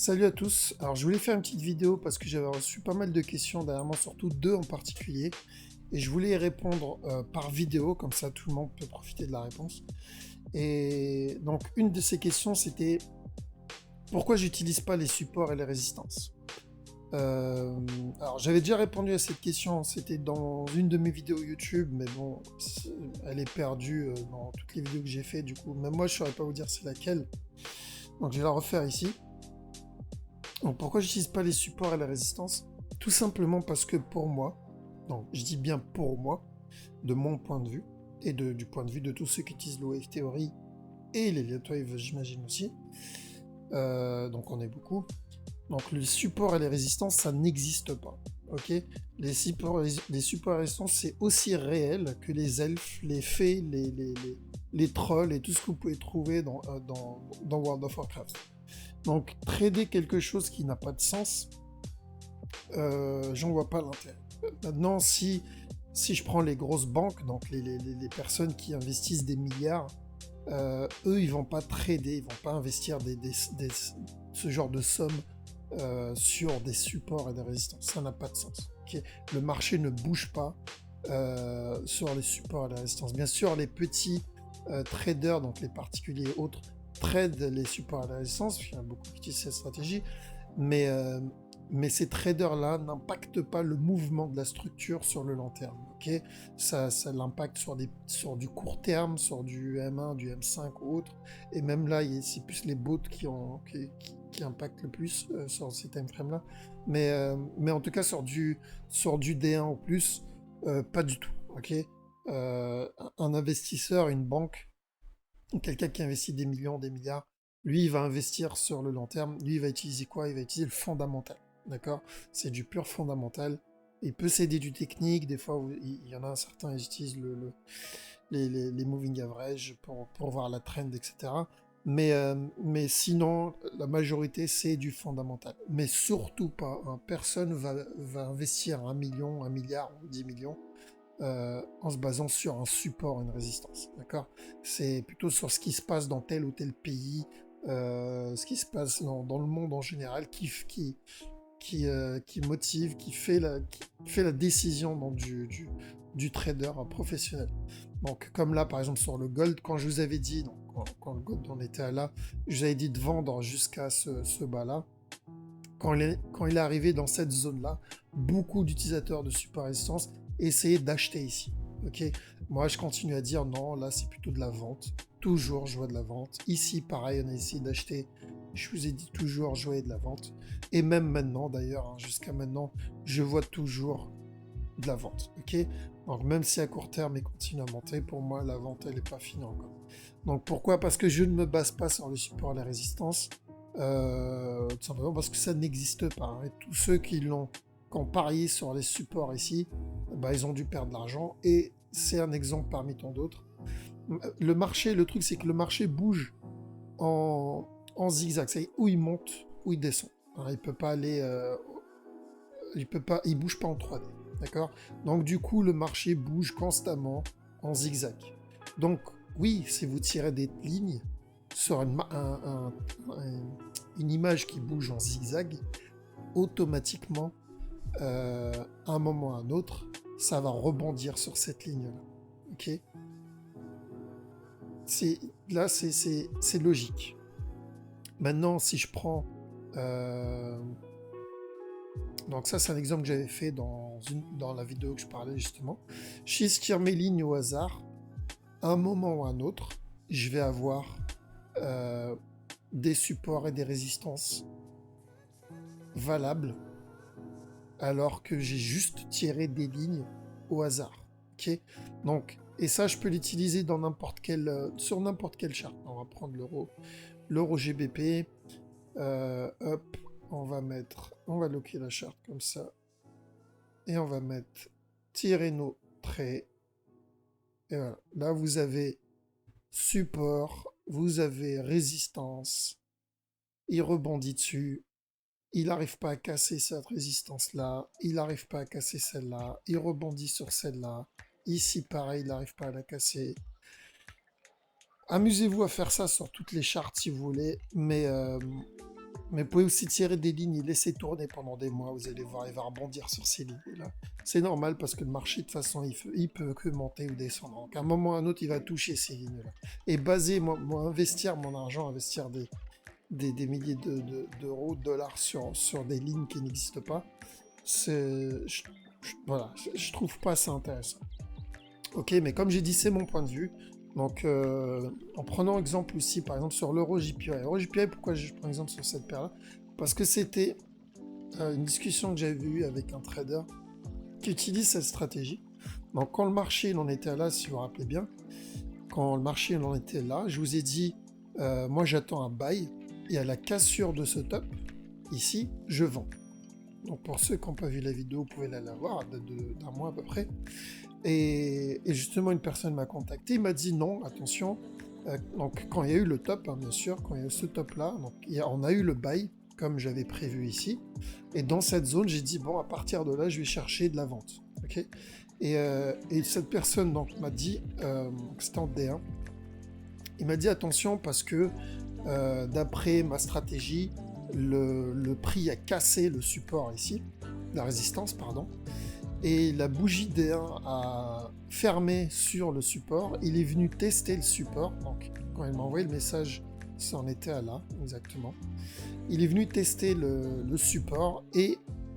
Salut à tous. Alors, je voulais faire une petite vidéo parce que j'avais reçu pas mal de questions dernièrement, surtout deux en particulier, et je voulais y répondre par vidéo, comme ça tout le monde peut profiter de la réponse. Et donc, une de ces questions, c'était pourquoi j'utilise pas les supports et les résistances. Euh, alors, j'avais déjà répondu à cette question, c'était dans une de mes vidéos YouTube, mais bon, elle est perdue dans toutes les vidéos que j'ai fait, du coup, même moi, je saurais pas vous dire c'est laquelle. Donc, je vais la refaire ici. Donc pourquoi j'utilise pas les supports et la résistance? Tout simplement parce que pour moi, donc je dis bien pour moi, de mon point de vue, et du point de vue de tous ceux qui utilisent l'OF Theory et les Liatwave, j'imagine aussi, donc on est beaucoup, donc les supports et les résistances, ça n'existe pas. Ok, les supports et résistances, c'est aussi réel que les elfes, les fées, les trolls et tout ce que vous pouvez trouver dans World of Warcraft. Donc, trader quelque chose qui n'a pas de sens, j'en vois pas l'intérêt. Maintenant, si je prends les grosses banques, donc les personnes qui investissent des milliards, eux, ils vont pas trader, ils vont pas investir ce genre de sommes sur des supports et des résistances. Ça n'a pas de sens. Okay, le marché ne bouge pas sur les supports et les résistances. Bien sûr, les petits traders, donc les particuliers et autres, trade les supports à la résistance, il y en a beaucoup qui utilisent cette stratégie, mais, euh, mais ces traders-là n'impactent pas le mouvement de la structure sur le long terme. Okay, ça l'impacte sur du court terme, sur du M1, du M5 ou autre, et même là, c'est plus les bots qui impactent le plus sur ces timeframes-là. Mais en tout cas, sur du D1 ou plus, pas du tout. Okay, un investisseur, une banque, quelqu'un qui investit des millions, des milliards, lui, il va investir sur le long terme. Lui, il va utiliser quoi? Il va utiliser le fondamental. D'accord? C'est du pur fondamental. Il peut s'aider du technique. Des fois, il y en a certains, ils utilisent les moving average pour voir la trend, etc. Mais sinon, la majorité, c'est du fondamental. Mais surtout pas. Hein, personne va investir 1 million, 1 milliard ou 10 millions en se basant sur un support, une résistance. D'accord? C'est plutôt sur ce qui se passe dans tel ou tel pays, ce qui se passe dans le monde en général, qui motive, qui fait la décision donc, du trader professionnel. Donc, comme là, par exemple, sur le gold, quand je vous avais dit, donc, quand le gold en était là, je vous avais dit de vendre jusqu'à ce bas-là. Quand il est arrivé dans cette zone-là, beaucoup d'utilisateurs de support résistance essayaient d'acheter ici. Ok, moi je continue à dire non, là c'est plutôt de la vente. Toujours je vois de la vente. Ici pareil, on a essayé d'acheter. Je vous ai dit toujours je voyais de la vente. Et même maintenant d'ailleurs, hein, jusqu'à maintenant, je vois toujours de la vente. Ok, donc même si à court terme il continue à monter, pour moi la vente elle n'est pas finie encore. Donc pourquoi? Parce que je ne me base pas sur le support et la résistance. Tout simplement parce que ça n'existe pas. Hein. Et tous ceux qui ont parié sur les supports ici, bah, ils ont dû perdre de l'argent. Et c'est un exemple parmi tant d'autres. Le marché, le truc, c'est que le marché bouge en zigzag. C'est où il monte, où il descend. Hein, il peut pas aller, il bouge pas en 3D. D'accord? Donc du coup, le marché bouge constamment en zigzag. Donc oui, si vous tirez des lignes sur une image qui bouge en zigzag, automatiquement, à un moment ou à un autre, ça va rebondir sur cette ligne-là. Ok? Là, c'est logique. Maintenant, si je prends... donc ça, c'est un exemple que j'avais fait dans la vidéo que je parlais justement. Si je tire mes lignes au hasard, à un moment ou à un autre, je vais avoir des supports et des résistances valables alors que j'ai juste tiré des lignes au hasard. Ok, donc, et ça, je peux l'utiliser dans sur n'importe quelle charte. On va prendre l'euro GBP. Hop, on va loquer la charte comme ça. Et on va mettre tirer nos traits. Et voilà. Là, vous avez support, vous avez résistance. Il rebondit dessus. Il n'arrive pas à casser cette résistance-là, il n'arrive pas à casser celle-là, il rebondit sur celle-là. Ici, pareil, il n'arrive pas à la casser. Amusez-vous à faire ça sur toutes les chartes si vous voulez, Mais vous pouvez aussi tirer des lignes et laisser tourner pendant des mois. Vous allez voir, il va rebondir sur ces lignes-là. C'est normal parce que le marché, de toute façon, il peut que monter ou descendre. Donc, à un moment ou à un autre, il va toucher ces lignes-là. Et baser, moi, investir mon argent, investir des milliers d'euros, de dollars sur des lignes qui n'existent pas, voilà, je trouve pas ça intéressant. Ok, mais comme j'ai dit, c'est mon point de vue. Donc, en prenant exemple aussi, par exemple, sur l'euro JPY. Euro JPY, pourquoi je prends exemple sur cette paire-là? Parce que c'était une discussion que j'avais eue avec un trader qui utilise cette stratégie. Donc, quand le marché il en était là, si vous vous rappelez bien, quand le marché il en était là, je vous ai dit, moi j'attends un buy, et à la cassure de ce top, ici, je vends. Donc, pour ceux qui n'ont pas vu la vidéo, vous pouvez la voir, d'un mois à peu près. Et justement, une personne m'a contacté, il m'a dit non, attention. Donc, quand il y a eu le top, hein, bien sûr, quand il y a eu ce top-là, on a eu le buy, comme j'avais prévu ici. Et dans cette zone, j'ai dit, bon, à partir de là, je vais chercher de la vente. Okay, et cette personne donc, m'a dit, c'était en D1, il m'a dit attention parce que d'après ma stratégie, le prix a cassé le support ici, la résistance, pardon. Et la bougie D1 a fermé sur le support. Il est venu tester le support. Donc, quand il m'a envoyé le message, ça en était à là, exactement. Il est venu tester le support et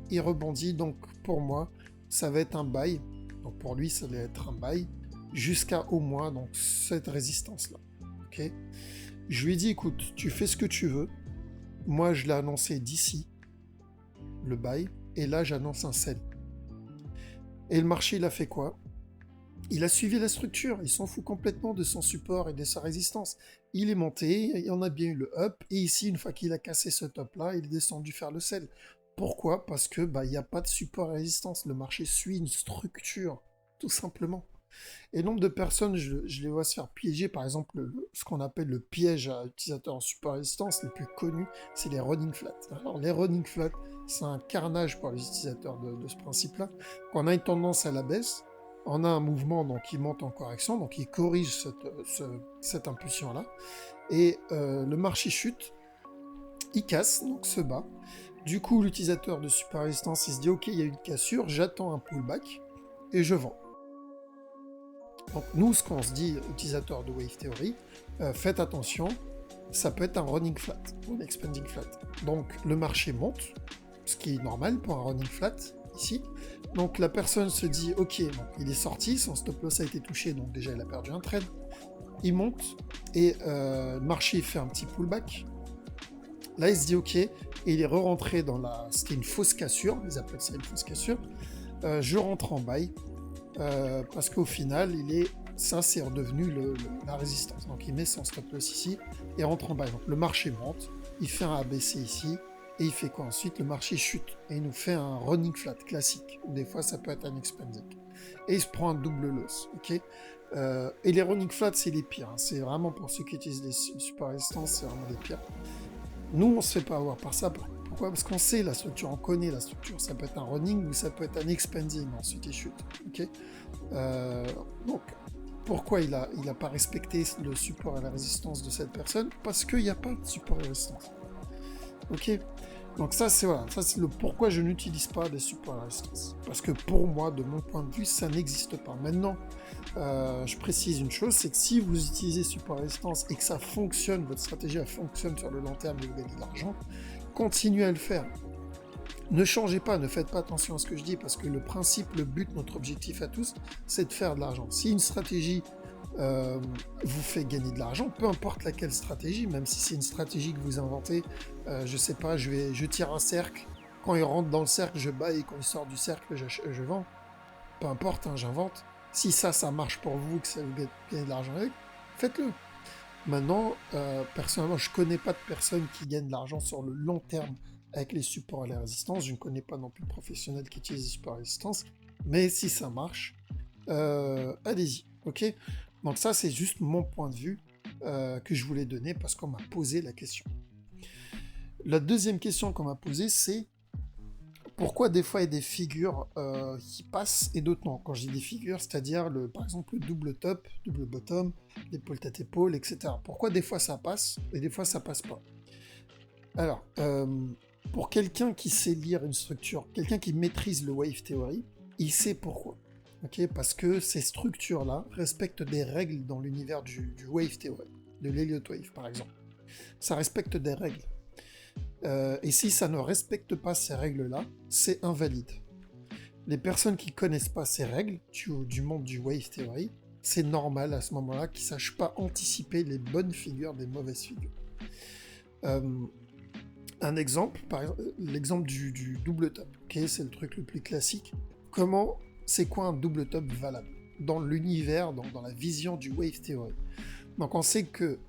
il rebondit. Donc, pour moi, ça va être un buy. Donc, pour lui, ça va être un buy jusqu'à au moins donc, cette résistance-là. Okay, je lui ai dit, écoute, tu fais ce que tu veux. Moi, je l'ai annoncé d'ici, le buy. Et là, j'annonce un sell. Et le marché, il a fait quoi? Il a suivi la structure, il s'en fout complètement de son support et de sa résistance. Il est monté, il en a bien eu le up, et ici, une fois qu'il a cassé ce top-là, il est descendu faire le sell. Pourquoi? Parce que il n'y a pas de support et résistance. Le marché suit une structure, tout simplement. Et nombre de personnes, je les vois se faire piéger, par exemple, ce qu'on appelle le piège à utilisateurs en support et résistance, les plus connus, c'est les running flat. Alors, les running flat, c'est un carnage pour les utilisateurs de ce principe-là. Quand on a une tendance à la baisse, on a un mouvement donc, qui monte en correction, donc il corrige cette impulsion-là, et le marché chute, il casse, donc se bat. Du coup, l'utilisateur de support et résistance, il se dit, ok, il y a eu une cassure, j'attends un pullback, et je vends. Donc nous, ce qu'on se dit, utilisateurs de Wave Theory, faites attention, ça peut être un running flat ou un expanding flat. Donc le marché monte, ce qui est normal pour un running flat ici. Donc la personne se dit, ok, donc, il est sorti, son stop loss a été touché, donc déjà il a perdu un trade. Il monte et le marché fait un petit pullback. Là il se dit, ok, et il est re-rentré dans la... C'était une fausse cassure, ils appellent ça une fausse cassure. Je rentre en buy. Parce qu'au final, ça c'est redevenu la résistance. Donc il met son stop loss ici et rentre en bas. Donc le marché monte, il fait un ABC ici et il fait quoi ensuite? Le marché chute et il nous fait un running flat classique. Des fois ça peut être un expanding. Et il se prend un double loss. Okay, et les running flats c'est les pires. Hein. C'est vraiment pour ceux qui utilisent les super résistance, c'est vraiment les pires. Nous on se fait pas avoir par ça. Pourquoi? Parce qu'on sait la structure, on connaît la structure. Ça peut être un running ou ça peut être un expanding, ensuite il chute. Okay, donc, pourquoi il a pas respecté le support et la résistance de cette personne? Parce qu'il n'y a pas de support et résistance. Ok, donc ça c'est voilà, ça c'est le pourquoi je n'utilise pas de support et résistance. Parce que pour moi, de mon point de vue, ça n'existe pas. Maintenant, je précise une chose, c'est que si vous utilisez support et résistance et que ça fonctionne, votre stratégie elle fonctionne sur le long terme et vous gagnez de l'argent, continuez à le faire. Ne changez pas, ne faites pas attention à ce que je dis, parce que le principe, le but, notre objectif à tous, c'est de faire de l'argent. Si une stratégie vous fait gagner de l'argent, peu importe laquelle stratégie, même si c'est une stratégie que vous inventez, je sais pas, je tire un cercle, quand il rentre dans le cercle, je buy, et quand il sort du cercle, je vends. Peu importe, hein, j'invente. Si ça marche pour vous, que ça vous gagne de l'argent avec, faites-le. Maintenant, personnellement, je connais pas de personnes qui gagnent de l'argent sur le long terme avec les supports et les résistances. Je ne connais pas non plus de professionnels qui utilisent les supports et résistance. Mais si ça marche, allez-y. Ok. Donc ça, c'est juste mon point de vue que je voulais donner parce qu'on m'a posé la question. La deuxième question qu'on m'a posée, c'est pourquoi des fois il y a des figures qui passent et d'autres non. Quand je dis des figures, c'est-à-dire par exemple le double top, double bottom, l'épaule tête épaule, etc. Pourquoi des fois ça passe et des fois ça passe pas? Alors, pour quelqu'un qui sait lire une structure, quelqu'un qui maîtrise le wave theory, il sait pourquoi. Ok, parce que ces structures-là respectent des règles dans l'univers du wave theory, de l'Elliott wave par exemple. Ça respecte des règles. Et si ça ne respecte pas ces règles-là, c'est invalide. Les personnes qui connaissent pas ces règles du monde du wave theory, c'est normal à ce moment-là qu'ils sachent pas anticiper les bonnes figures des mauvaises figures. Un exemple, par exemple, l'exemple du double top, ok, c'est le truc le plus classique. C'est quoi un double top valable dans l'univers, dans la vision du wave theory? Donc on sait que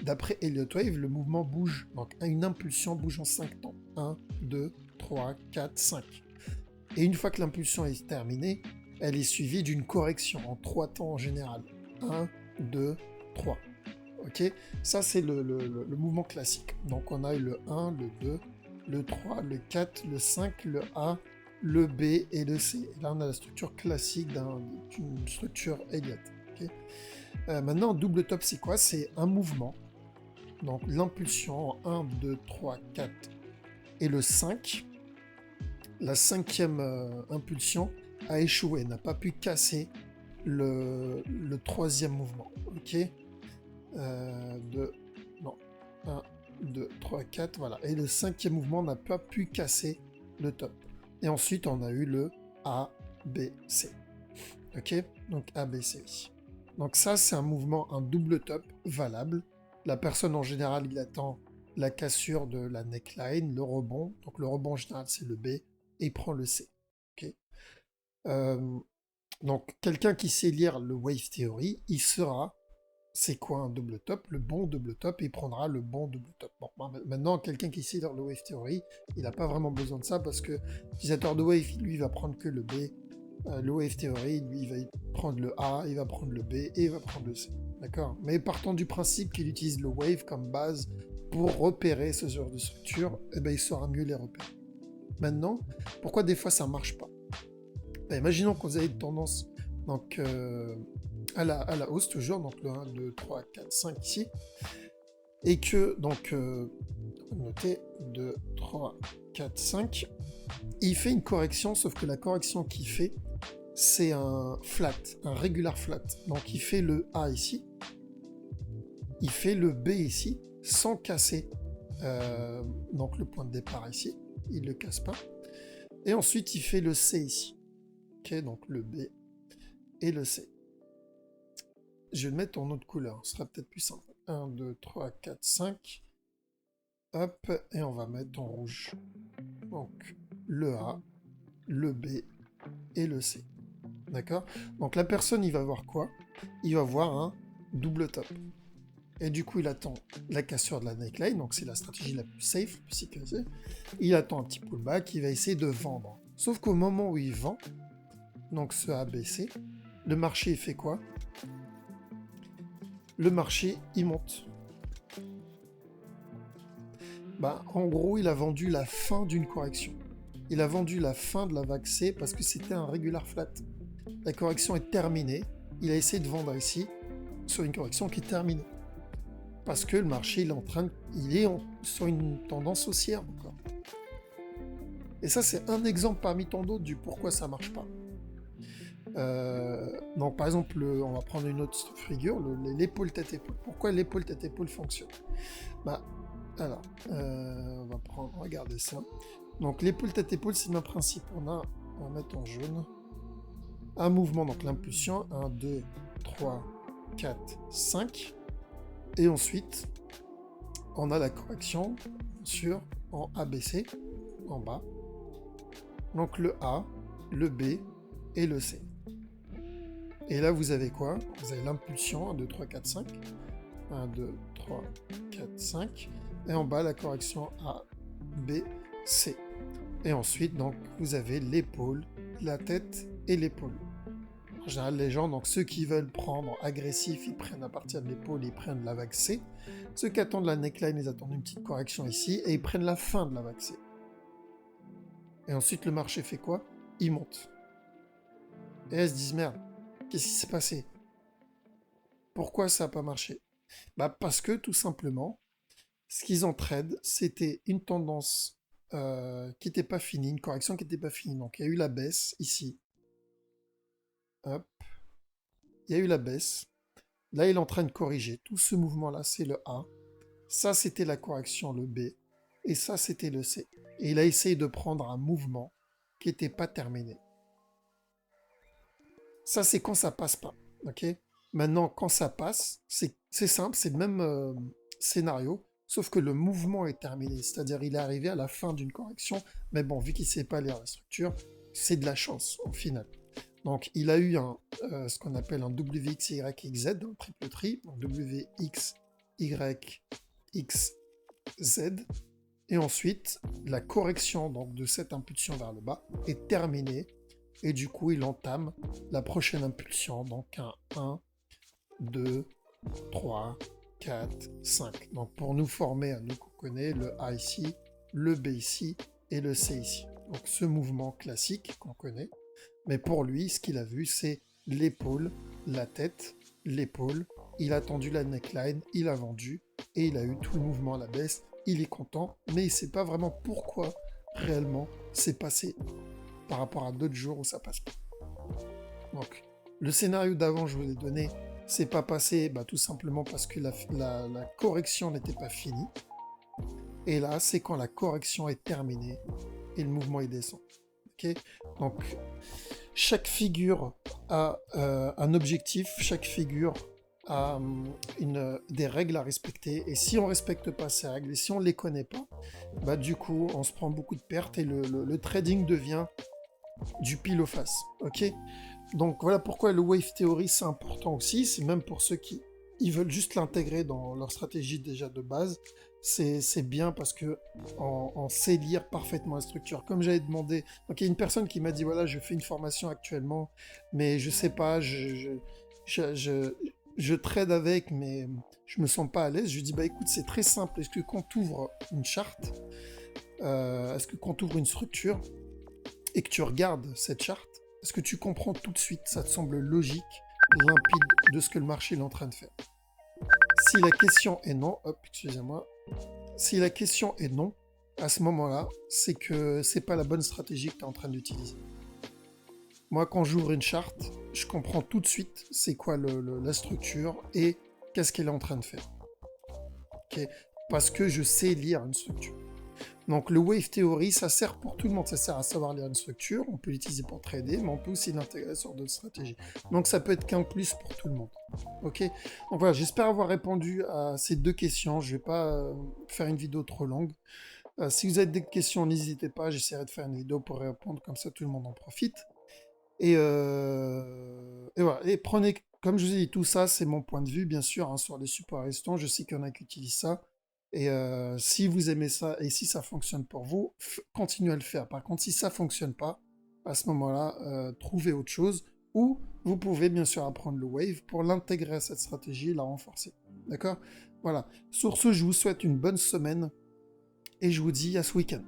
d'après Elliott Wave, le mouvement bouge, donc une impulsion bouge en 5 temps. 1, 2, 3, 4, 5. Et une fois que l'impulsion est terminée, elle est suivie d'une correction en 3 temps en général. 1, 2, 3. Ok, ça c'est le mouvement classique. Donc on a eu le 1, le 2, le 3, le 4, le 5, le A, le B et le C. Et là on a la structure classique d'une structure Elliott. Okay. Maintenant, double top c'est quoi? C'est un mouvement. Donc l'impulsion en 1, 2, 3, 4 et le 5. La cinquième impulsion a échoué, n'a pas pu casser le troisième mouvement. Ok, 2, non, 1, 2, 3, 4, voilà. Et le cinquième mouvement n'a pas pu casser le top. Et ensuite, on a eu le A, B, C. Ok, donc A, B, C. Donc ça, c'est un mouvement, un double top valable. La personne, en général, il attend la cassure de la neckline, le rebond. Donc le rebond, en général, c'est le B. Et il prend le C. Ok. Donc quelqu'un qui sait lire le wave theory, il sera c'est quoi un double top, le bon double top, et il prendra le bon double top. Bon, maintenant, quelqu'un qui sait dans le wave theory, il n'a pas vraiment besoin de ça parce que l'utilisateur de wave, lui, il va prendre que le B. Le wave theory, lui, il va prendre le A, il va prendre le B et il va prendre le C. D'accord? Mais partant du principe qu'il utilise le wave comme base pour repérer ce genre de structure, eh ben, il saura mieux les repérer. Maintenant, pourquoi des fois ça marche pas? Ben, imaginons que vous avez une tendance donc, à la hausse toujours, donc le 1, 2, 3, 4, 5 ici, et que, donc, notez 2, 3, 4, 5, il fait une correction, sauf que la correction qu'il fait, c'est un flat, un regular flat. Donc il fait le A ici, il fait le B ici, sans casser donc le point de départ ici, il ne le casse pas, et ensuite il fait le C ici. Ok, donc le B et le C. Je vais le mettre en autre couleur, ce sera peut-être plus simple. 1, 2, 3, 4, 5. Hop, et on va mettre en rouge. Donc, le A, le B et le C. D'accord? Donc, la personne, il va voir quoi? Il va voir un double top. Et du coup, il attend la cassure de la neckline, donc c'est la stratégie la plus safe, la plus sécurisée. Il attend un petit pullback, il va essayer de vendre. Sauf qu'au moment où il vend, donc ce ABC, le marché fait quoi? Le marché, il monte. Bah, en gros, il a vendu la fin d'une correction. Il a vendu la fin de la vague C parce que c'était un regular flat. La correction est terminée. Il a essayé de vendre ici sur une correction qui est terminée. Parce que le marché, il est sur une tendance haussière encore. Et ça, c'est un exemple parmi tant d'autres du pourquoi ça marche pas. Donc, par exemple, on va prendre une autre figure, l'épaule tête-épaule. Pourquoi l'épaule tête-épaule fonctionne? Bah, alors, on va regarder ça. Donc, l'épaule tête-épaule, c'est le même principe. On va mettre en jaune un mouvement, donc l'impulsion 1, 2, 3, 4, 5. Et ensuite, on a la correction, bien sûr, en ABC, en bas. Donc, le A, le B et le C. Et là, vous avez quoi? Vous avez l'impulsion 1, 2, 3, 4, 5. 1, 2, 3, 4, 5. Et en bas, la correction A, B, C. Et ensuite, donc, vous avez l'épaule, la tête et l'épaule. En général, les gens, donc ceux qui veulent prendre agressif, ils prennent à partir de l'épaule, ils prennent la vague C. Ceux qui attendent la neckline, ils attendent une petite correction ici et ils prennent la fin de la vague C. Et ensuite, le marché fait quoi? Il monte. Et elles se disent, merde, qu'est-ce qui s'est passé? Pourquoi ça n'a pas marché? Bah parce que, tout simplement, Ce qu'ils ont trade, c'était une tendance qui n'était pas finie, une correction qui n'était pas finie. Donc il y a eu la baisse ici. Hop. Il y a eu la baisse. Là, il est en train de corriger. Tout ce mouvement-là, c'est le A. Ça, c'était la correction, le B. Et ça, c'était le C. Et il a essayé de prendre un mouvement qui n'était pas terminé. Ça, c'est quand ça passe pas. Ok. Maintenant, quand ça passe, c'est simple, c'est le même scénario, sauf que le mouvement est terminé. C'est-à-dire, il est arrivé à la fin d'une correction. Mais bon, vu qu'il ne sait pas lire la structure, c'est de la chance au final. Donc, il a eu ce qu'on appelle un WXYXZ, un triple tri, donc WXYXZ. Et ensuite, la correction donc, de cette impulsion vers le bas est terminée. Et du coup, il entame la prochaine impulsion, donc un 1, 2, 3, 4, 5. Donc pour nous former, à nous qu'on connaît, le A ici, le B ici et le C ici. Donc ce mouvement classique qu'on connaît. Mais pour lui, ce qu'il a vu, c'est l'épaule, la tête, l'épaule. Il a tendu la neckline, il a vendu et il a eu tout le mouvement à la baisse. Il est content, mais il ne sait pas vraiment pourquoi réellement c'est passé par rapport à d'autres jours où ça passe pas. Donc, le scénario d'avant, je vous l'ai donné, c'est pas passé tout simplement parce que la correction n'était pas finie. Et là, c'est quand la correction est terminée et le mouvement il descend. Okay. Donc, chaque figure a un objectif, chaque figure a des règles à respecter. Et si on ne respecte pas ces règles, et si on ne les connaît pas, du coup, on se prend beaucoup de pertes et le trading devient du pile ou face. Ok. Donc voilà pourquoi le wave theory c'est important aussi. C'est même pour ceux qui ils veulent juste l'intégrer dans leur stratégie déjà de base. C'est bien parce que on sait lire parfaitement la structure. Comme j'avais demandé, donc il y a une personne qui m'a dit voilà, je fais une formation actuellement, mais je sais pas, je trade avec, mais je me sens pas à l'aise. Je lui dis bah écoute, c'est très simple. Est-ce que quand tu ouvres une charte, est-ce que quand tu ouvres une structure et que tu regardes cette charte, est-ce que tu comprends tout de suite, ça te semble logique, limpide de ce que le marché est en train de faire? Si la question est non, hop, excusez-moi, si la question est non, à ce moment-là, c'est que c'est pas la bonne stratégie que tu es en train d'utiliser. Moi, quand j'ouvre une charte, je comprends tout de suite c'est quoi la structure et qu'est-ce qu'elle est en train de faire. Okay, parce que je sais lire une structure. Donc le wave theory, ça sert pour tout le monde, ça sert à savoir lire une structure, on peut l'utiliser pour trader, mais on peut aussi l'intégrer sur d'autres stratégies. Donc ça peut être qu'un plus pour tout le monde. Ok. Donc voilà, j'espère avoir répondu à ces deux questions. Je vais pas faire une vidéo trop longue. Si vous avez des questions, n'hésitez pas, j'essaierai de faire une vidéo pour répondre, comme ça tout le monde en profite. Et voilà, et prenez, comme je vous ai dit, tout ça, c'est mon point de vue, bien sûr, sur les supports restants. Je sais qu'il y en a qui utilisent ça. Et si vous aimez ça et si ça fonctionne pour vous, continuez à le faire. Par contre, si ça fonctionne pas, à ce moment-là, trouvez autre chose. Ou vous pouvez bien sûr apprendre le wave pour l'intégrer à cette stratégie et la renforcer. D'accord? Voilà. Sur ce, je vous souhaite une bonne semaine et je vous dis à ce week-end.